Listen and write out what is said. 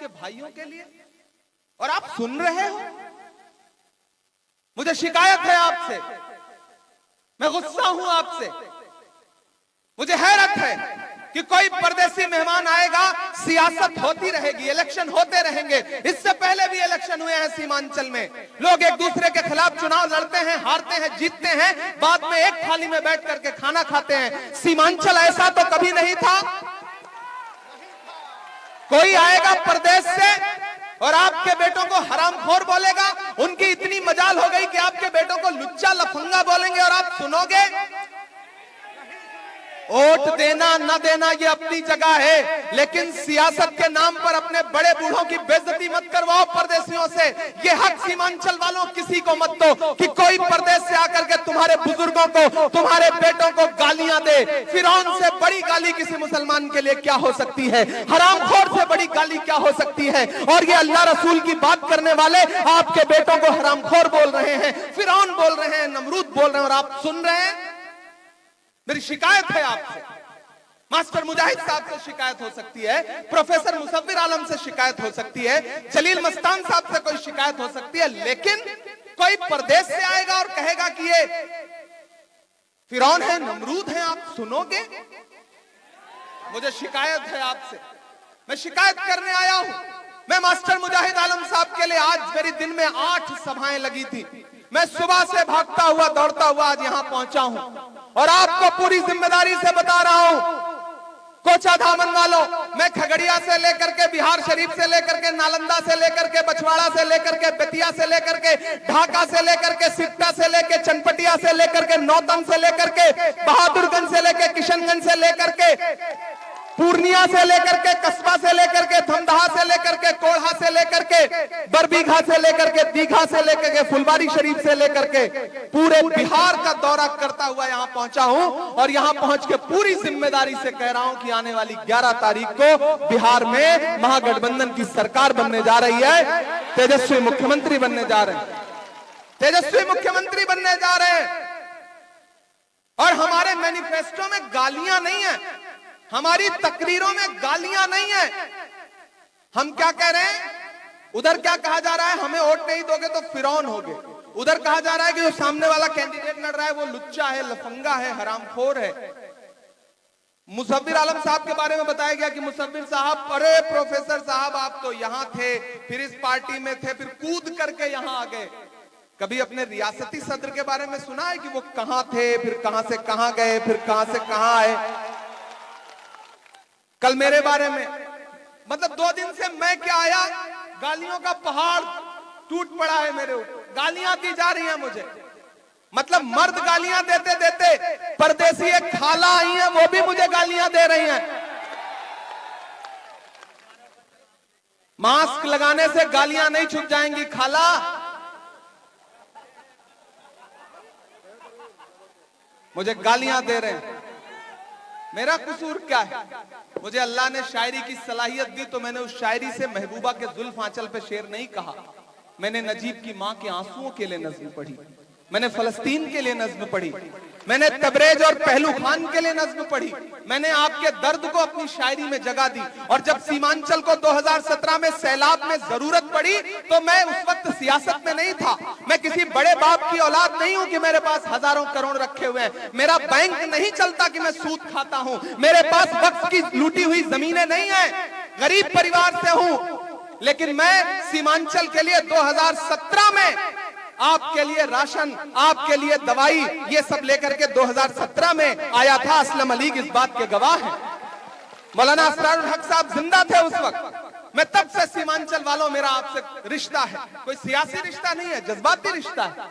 आपके भाइयों के लिए, और आप सुन रहे हो। मुझे शिकायत है आपसे, मैं गुस्सा हूं आपसे। मुझे हैरत है कि कोई परदेसी मेहमान आएगा, सियासत होती रहेगी, इलेक्शन होते रहेंगे। इससे पहले भी इलेक्शन हुए हैं सीमांचल में, लोग एक दूसरे के खिलाफ चुनाव लड़ते हैं, हारते हैं, जीतते हैं, बाद में एक थाली में बैठ करके खाना खाते हैं। सीमांचल ऐसा तो कभी नहीं था। कोई आएगा परदेश से और आपके बेटों को हरामखोर बोलेगा, उनकी इतनी मजाल हो गई कि आपके बेटों को लुच्चा लफंगा बोलेंगे और आप सुनोगे। वोट देना न देना ये अपनी जगह है, लेकिन सियासत के नाम पर अपने बड़े बूढ़ों की बेइज्जती मत करवाओ परदेशियों से। ये हक सीमांचल वालों किसी को मत दो कि कोई परदेश से आकर के तुम्हारे बुजुर्गों को, तुम्हारे बेटों को गालियां दे। फिरौन से बड़ी गाली किसी मुसलमान के लिए क्या हो सकती है? हरामखोर से बड़ी गाली क्या हो सकती है? और ये अल्लाह रसूल की बात करने वाले आपके बेटों को हरामखोर बोल रहे हैं, फिरौन बोल रहे हैं, नमरूद बोल रहे हैं, और आप सुन रहे हैं। मेरी शिकायत है आपसे, मास्टर मुजाहिद साहब से शिकायत हो सकती है, प्रोफेसर मुसव्विर आलम से शिकायत हो सकती है, जलील मस्तान साहब से कोई शिकायत हो सकती है, लेकिन कोई परदेश से आएगा और कहेगा कि ये फिरौन है, नमरूद है, आप सुनोगे? मुझे शिकायत है आपसे, मैं शिकायत करने आया हूं। मैं मास्टर मुजाहिद आलम साहब के लिए आज मेरी दिन में 8 सभाएं लगी थी। मैं सुबह से भागता हुआ दौड़ता हुआ आज यहां पहुंचा हूं और आपको पूरी जिम्मेदारी से बता रहा हूं, कोचा धामन वालों, मैं खगड़िया से लेकर के, बिहार शरीफ से लेकर के, नालंदा से लेकर के, बछवाड़ा से लेकर के, बेतिया से लेकर के, ढाका से लेकर के, सिकटा से लेकर, चनपटिया से लेकर के, नौतन से लेकर के, बहादुरगंज से लेकर, किशनगंज से लेकर के, पूर्णिया से लेकर के, कस्बा से लेकर के, धमदाहा से लेकर के, कोढ़ा से लेकर के, बरबीघा से लेकर के, दीघा से लेकर के, फुलवारी शरीफ से लेकर के, पूरे बिहार का दौरा करता हुआ यहां पहुंचा हूं और यहां पहुंच के पूरी जिम्मेदारी से कह रहा हूं कि आने वाली 11 तारीख को बिहार में महागठबंधन की सरकार बनने जा रही है। तेजस्वी मुख्यमंत्री बनने जा रहे हैं, तेजस्वी मुख्यमंत्री बनने जा रहे हैं। और हमारे मैनिफेस्टो में गालियां नहीं है, हमारी तकरीरों में गालियां नहीं है। हम क्या कह रहे हैं? उधर क्या कहा जा रहा है? हमें वोट नहीं दोगे तो फिरौन होगे। उधर कहा जा रहा है कि जो सामने वाला कैंडिडेट लड़ रहा है वो लुच्चा है, लफंगा है, हरामखोर है। मुसव्विर आलम साहब के बारे में बताया गया कि मुसव्विर साहब, अरे प्रोफेसर साहब आप तो यहां थे, फिर इस पार्टी में थे, फिर कूद करके यहां आ गए। कभी अपने रियासती सदर के बारे में सुना है कि वो कहां थे, फिर कहां से कहां गए, फिर कहां से कहां आए? कल मेरे बारे में, मतलब 2 दिन से मैं क्या आया, गालियों का पहाड़ टूट पड़ा है मेरे ऊपर, गालियां दी जा रही हैं मुझे। मतलब मर्द गालियां देते देते परदेसी एक खाला आई है, वो भी मुझे गालियां दे रही हैं। मास्क लगाने से गालियां नहीं छुप जाएंगी खाला। मुझे गालियां दे रहे हैं, मेरा कसूर क्या है? मुझे अल्लाह ने शायरी की सलाहियत दी तो मैंने उस शायरी से महबूबा के जुल्फ आंचल पे शेर नहीं कहा। मैंने नजीब की मां के आंसुओं के लिए नज्म पढ़ी, मैंने फलस्तीन के लिए नज्म पढ़ी, मैंने तबरेज और पहलू खान के लिए नज्म पढ़ी। मैंने आपके दर्द को अपनी शायरी में जगह दी। और जब सीमांचल को 2017 में सैलाब में जरूरत पड़ी तो मैं उस वक्त सियासत में नहीं था। मैं किसी बड़े बाप की औलाद नहीं हूं कि मेरे पास हजारों करोड़ रखे हुए हैं। मेरा बैंक नहीं चलता कि मैं सूद खाता हूं। मेरे पास वक्फ की लूटी हुई जमीनें नहीं है। गरीब परिवार से हूं, लेकिन मैं सीमांचल के लिए 2017 में आपके लिए राशन, आपके लिए दवाई, ये सब लेकर के 2017 में आया था। असलम अलीग इस बात के गवाह हैं। मौलाना असरारुल हक साहब जिंदा थे उस वक्त। मैं तब से सीमांचल वालों, मेरा आपसे रिश्ता है, कोई सियासी रिश्ता नहीं है, जज्बाती रिश्ता है।